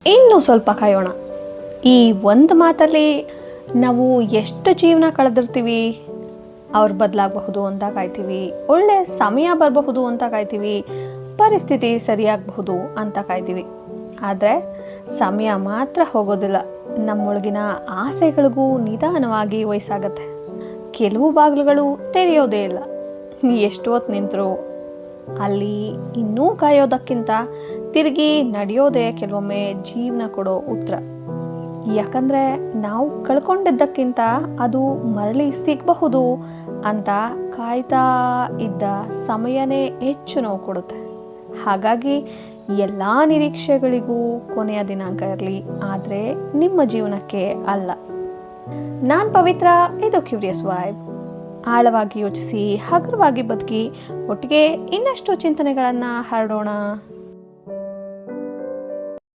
ಇನ್ನು ಸ್ವಲ್ಪ ಕಾಯೋಣ. ಈ ಒಂದು ಮಾತಲ್ಲಿ ನಾವು ಎಷ್ಟು ಜೀವನ ಕಳೆದಿರ್ತೀವಿ. ಅವ್ರು ಬದಲಾಗಬಹುದು ಅಂತ ಕಾಯ್ತೀವಿ, ಒಳ್ಳೆ ಸಮಯ ಬರಬಹುದು ಅಂತ ಕಾಯ್ತೀವಿ, ಪರಿಸ್ಥಿತಿ ಸರಿಯಾಗಬಹುದು ಅಂತ ಕಾಯ್ತೀವಿ. ಆದರೆ ಸಮಯ ಮಾತ್ರ ಹೋಗೋದಿಲ್ಲ, ನಮ್ಮೊಳಗಿನ ಆಸೆಗಳಿಗೂ ನಿಧಾನವಾಗಿ ವಯಸ್ಸಾಗತ್ತೆ. ಕೆಲವು ಬಾಗಿಲುಗಳು ತೆರೆಯೋದೇ ಇಲ್ಲ. ಎಷ್ಟು ಹೊತ್ತು ನಿಂತರು ಅಲ್ಲಿ ಇನ್ನೂ ಕಾಯೋದಕ್ಕಿಂತ ತಿರುಗಿ ನಡೆಯೋದೇ ಕೆಲವೊಮ್ಮೆ ಜೀವನ ಕೊಡೋ ಉತ್ತರ. ಯಾಕಂದರೆ ನಾವು ಕಳ್ಕೊಂಡಿದ್ದಕ್ಕಿಂತ ಅದು ಮರಳಿ ಸಿಗಬಹುದು ಅಂತ ಕಾಯ್ತಾ ಇದ್ದ ಸಮಯನೇ ಹೆಚ್ಚು ನೋವು ಕೊಡುತ್ತೆ. ಹಾಗಾಗಿ ಎಲ್ಲ ನಿರೀಕ್ಷೆಗಳಿಗೂ ಕೊನೆಯ ದಿನಾಂಕ ಇರಲಿ, ಆದರೆ ನಿಮ್ಮ ಜೀವನಕ್ಕೆ ಅಲ್ಲ. ನಾನು ಪವಿತ್ರ, ಇದು ಕ್ಯೂರಿಯಸ್ ವೈಬ್. ಆಳವಾಗಿ ಯೋಚಿಸಿ, ಹಗುರವಾಗಿ ಬದುಕಿ, ಒಟ್ಟಿಗೆ ಇನ್ನಷ್ಟು ಚಿಂತನೆಗಳನ್ನು ಹರಡೋಣ.